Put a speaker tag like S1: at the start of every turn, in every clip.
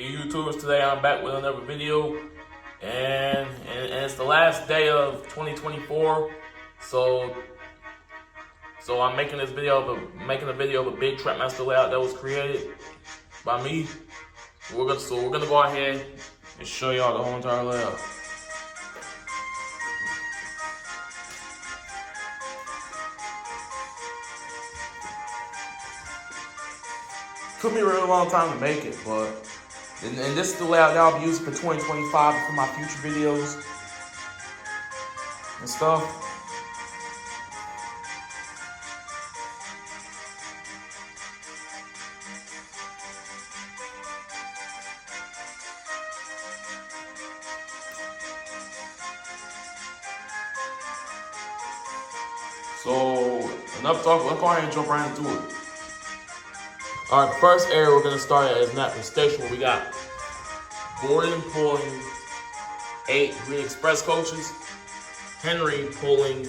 S1: Hey YouTubers, today I'm back with another video, and it's the last day of 2024. So I'm making this video of a video of a big Trackmaster layout that was created by me. We're gonna go ahead and show y'all the whole entire layout. Took me a really long time to make it, but and this is the layout that I'll be using for 2025 for my future videos and stuff. So enough talk. Let's go ahead and jump right into it. All right, first area we're gonna start at is Napper Station, where we got Gordon pulling 8 Green Express coaches, Henry pulling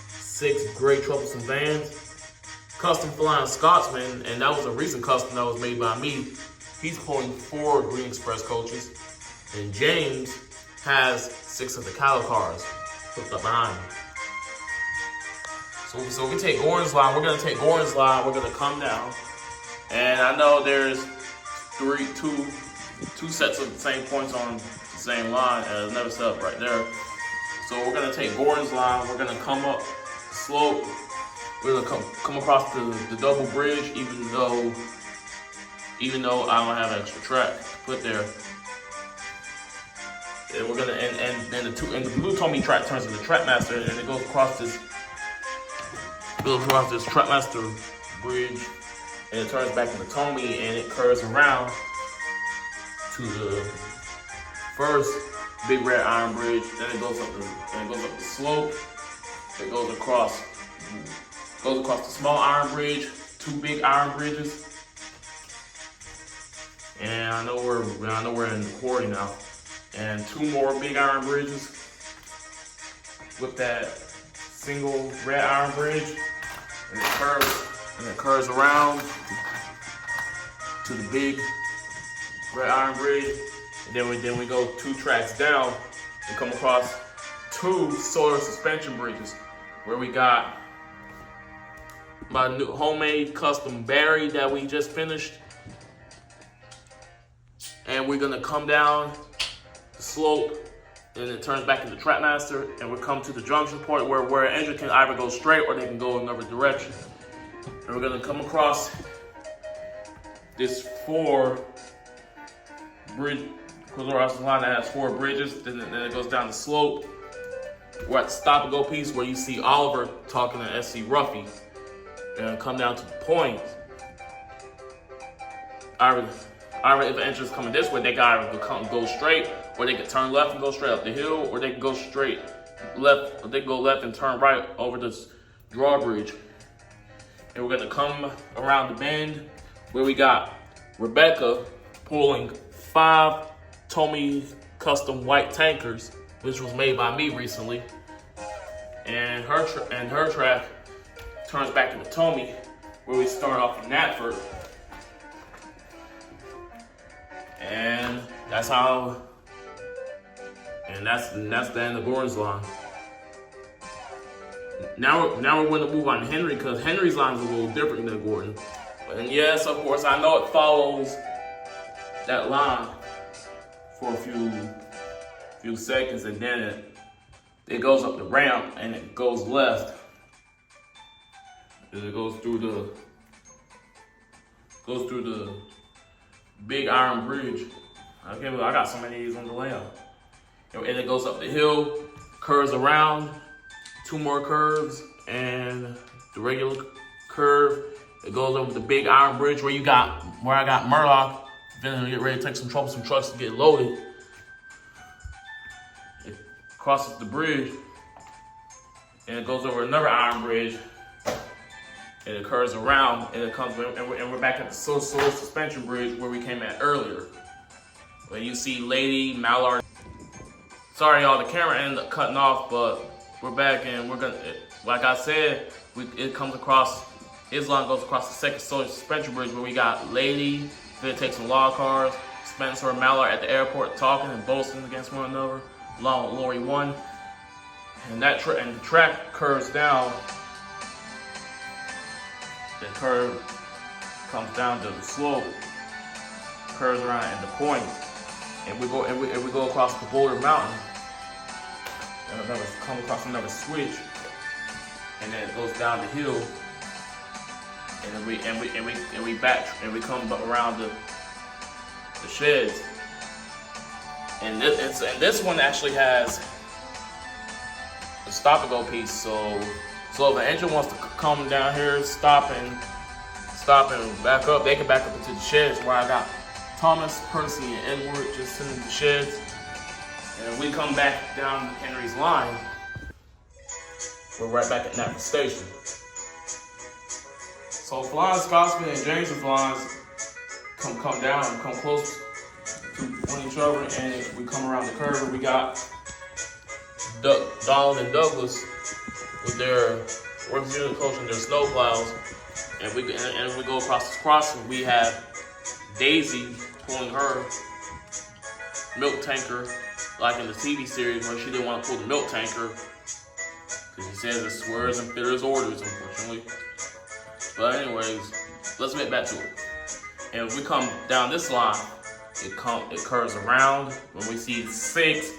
S1: 6 Gray Troublesome vans, Custom Flying Scotsman, and that was a recent custom that was made by me. He's pulling 4 Green Express coaches, and James has 6 of the Cali cars hooked up behind him. So we take Gordon's line. We're gonna take Gordon's line. We're gonna come down. And I know there's two sets of the same points on the same line, and there's another set up right there. So we're gonna take Gordon's line. We're gonna come up the slope. We're gonna come across the double bridge, even though I don't have extra track to put there. And we're gonna and the blue Tommy track turns into Trackmaster, and it goes across this Trackmaster bridge, and it turns back into Tommy, and it curves around to the first big red iron bridge. Then it goes up the slope. It goes across the small iron bridge, 2 big iron bridges, and I know we're in Quarry now, and 2 more big iron bridges with that single red iron bridge. And it curves around to the big red iron bridge, and then we go 2 tracks down and come across 2 solar suspension bridges, where we got my new homemade custom Barry that we just finished, and we're gonna come down the slope. And it turns back into Trackmaster, and we come to the junction point where an engine can either go straight or they can go another direction. And we're gonna come across this 4 bridge, across the line that has 4 bridges. Then it goes down the slope. We're at the stop and go piece where you see Oliver talking to SC Ruffy, and come down to the point. Either if the engine's coming this way, they can either go straight, or they can turn left and go straight up the hill, or they can go straight left, or they can go left and turn right over this drawbridge. And we're gonna come around the bend where we got Rebecca pulling 5 Tommy custom white tankers, which was made by me recently. And her track turns back into Tommy, where we start off in Natford. And that's the end of Gordon's line. Now we're going to move on to Henry, because Henry's line is a little different than Gordon. And yes, of course, I know it follows that line for a few seconds, and then it goes up the ramp and it goes left. And it goes through the big iron bridge. I got so many of these on the layout. And it goes up the hill, curves around, 2 more curves, and the regular curve. It goes over the big iron bridge where I got Murdoch. Then get ready to take some troublesome trucks to get loaded. It crosses the bridge, and it goes over another iron bridge, and it curves around, and it comes, and we're back at the solar suspension bridge where we came at earlier. When you see Lady, Mallard. Sorry y'all, the camera ended up cutting off, but we're back, and we're gonna, like I said, it comes across, his line goes across the second solar suspension bridge where we got Lady, Fit takes a lot of cars. Spencer and Mallard at the airport talking and boasting against one another, along with Lori 1. And the track curves down. The curve comes down to the slope, curves around at the point, and we go across the Boulder Mountain, and come across another switch, and then it goes down the hill, and then we come around the sheds, and this one actually has a stop and go piece. So if an engine wants to come down here, stop and back up, they can back up into the sheds where I got Thomas, Percy, and Edward just sitting in the sheds. And we come back down Henry's line. We're right back at Napa Station. So Flying Scotsman and James's lines come down and come close to each other, and we come around the curve. We got Donald and Douglas with their working unit coaching their snow plows, and we go across this crossing. We have Daisy pulling her milk tanker, like in the TV series where she didn't want to pull the milk tanker because she says it swears and fitters orders, unfortunately. But anyways, let's get back to it. And if we come down this line, it curves around when we see 6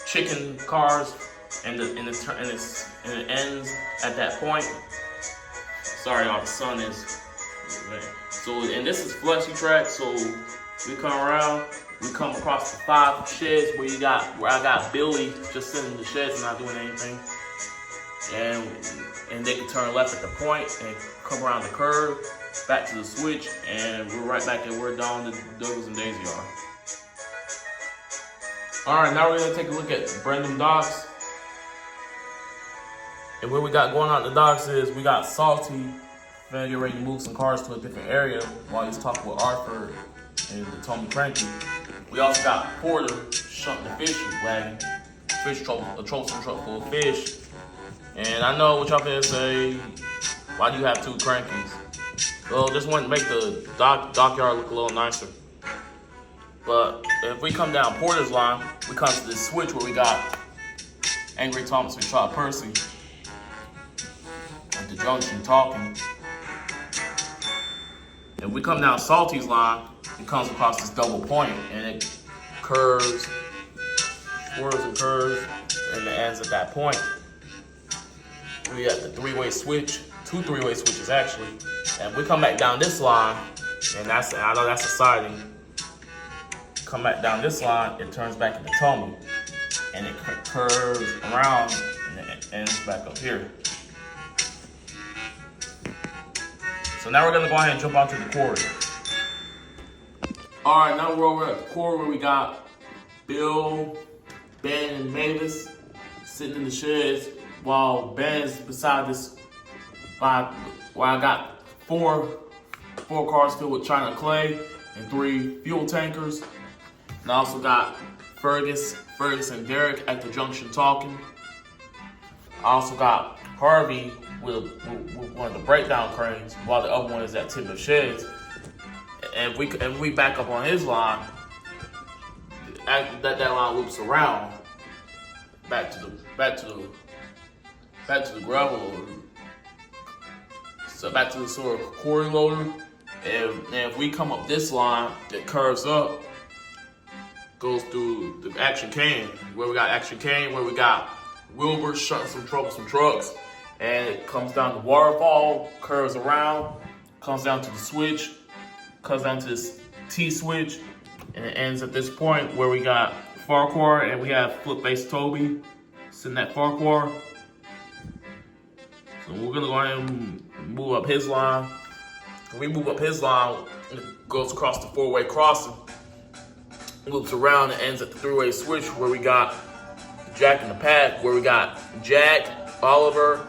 S1: chicken cars, and it ends at that point. Sorry, all the sun is. So, and this is fleshy track. So we come around, we come across the 5 sheds where I got Billy just sitting in the sheds and not doing anything, and they can turn left at the point and come around the curve, back to the switch, and we're right back at where Don, Douglas, and Daisy are. All right, now we're gonna take a look at Brendam docks. And what we got going on at the docks is we got Salty getting ready to move some cars to a different area while he's talking with Arthur and the Tommy Cranky. We also got Porter shunting the fish wagon, a trophy truck full of fish. And I know what y'all gonna say, why do you have 2 crankies? Well, just want to make the dockyard look a little nicer. But if we come down Porter's line, we come to this switch where we got Angry Thomas and Shot Percy at the junction talking. If we come down Salty's line, it comes across this double point, and it curves, swerves and curves, and it ends at that point. We got the 3-way switch, 2 3-way switches actually. And we come back down this line, and I know that's a siding. Come back down this line, it turns back into Tommy, and it curves around, and it ends back up here. So now we're gonna go ahead and jump onto the quarry. All right, now we're over at the quarry where we got Bill, Ben, and Mavis sitting in the sheds while Ben's beside this. While I got four cars filled with China clay and 3 fuel tankers. And I also got Fergus and Derek at the junction talking. I also got Harvey with one of the breakdown cranes, while the other one is at Timber Sheds. And we back up on his line. That line loops around back to the gravel. So back to the sort of quarry loader. And if we come up this line that curves up, goes through the Action Cane, where we got Action Cane, where we got Wilbur shutting some trucks, and it comes down to Waterfall, curves around, comes down to the switch, comes down to this T-switch, and it ends at this point where we got Farquhar, and we have Flip-Face Toby sitting at Farquhar. So we're gonna go ahead and move up his line. When we move up his line, it goes across the 4-way crossing, loops around, and ends at the 3-way switch where we got Jack in the Pack, where we got Jack, Oliver,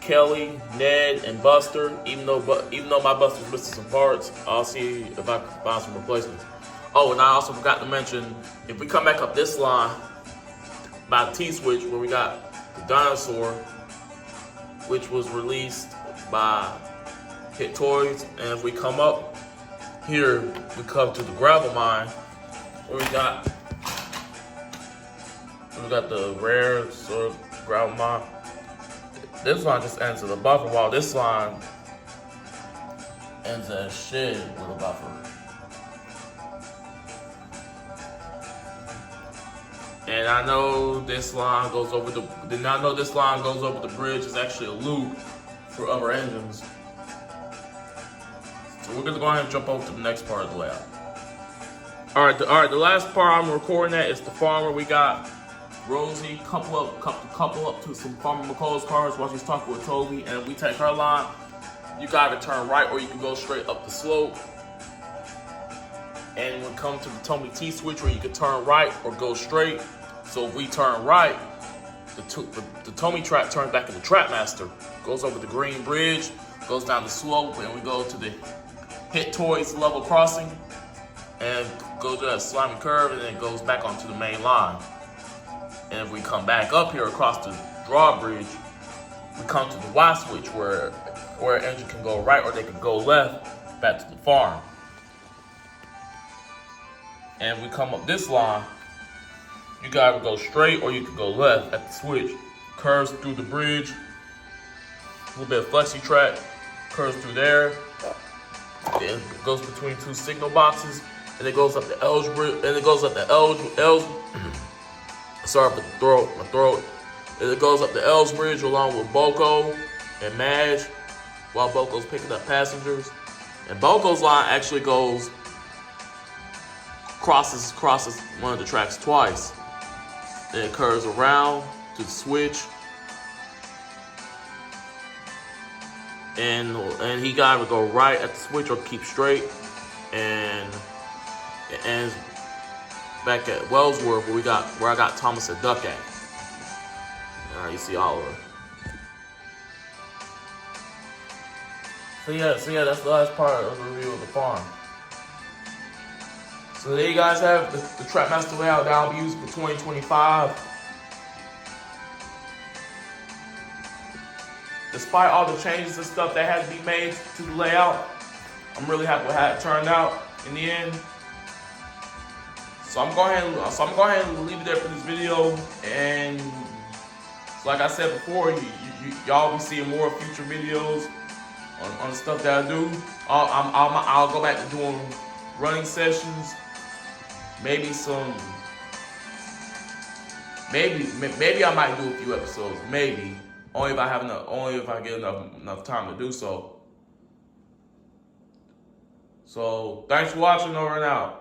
S1: Kelly, Ned, and Buster. Even though my Buster's missing some parts, I'll see if I can find some replacements. Oh, and I also forgot to mention, if we come back up this line by the T-switch where we got the Dinosaur, which was released by Hit Toys, and if we come up here we come to the gravel mine, where we got the rare sort of gravel mine. This line just ends at the buffer, while this line ends at a shed with a buffer. And I know this line goes over the bridge. It's actually a loop for other engines. So we're gonna go ahead and jump over to the next part of the layout. All right. The last part I'm recording at is the farmer. We got Rosie couple up to some Farmer McCall's cars while she's talking with Toby, and we take her line. You gotta turn right, or you can go straight up the slope. And when we come to the Tommy T switch, where you can turn right or go straight. So if we turn right, the Tommy track turns back into Trackmaster, goes over the green bridge, goes down the slope, and we go to the Hit Toys level crossing, and go to that slimy curve, and then it goes back onto the main line. And if we come back up here across the drawbridge, we come to the Y switch, where an engine can go right or they can go left back to the farm. And we come up this line, you gotta go straight or you can go left at the switch. Curves through the bridge, a little bit of flexi track, curves through there. It goes between two signal boxes, and it goes up the L's bridge, and it goes up the L's. Sorry for my throat. And it goes up the L's bridge along with Boko and Madge, while Boko's picking up passengers. And Boko's line actually crosses one of the tracks twice. Then it curves around to the switch. And he gotta go right at the switch or keep straight. And it ends back at Wellsworth, where I got Thomas and Duck at. All right, you see Oliver. So yeah, that's the last part of the review of the farm. So there you guys have the Trackmaster layout that I'll be using for 2025. Despite all the changes and stuff that had to be made to the layout, I'm really happy with how it turned out in the end. So I'm going ahead and leave it there for this video. And like I said before, y'all will be seeing more future videos on the stuff that I do. I'll go back to doing running sessions. Maybe I might do a few episodes. Maybe only if I get enough time to do so. So thanks for watching. Over and out.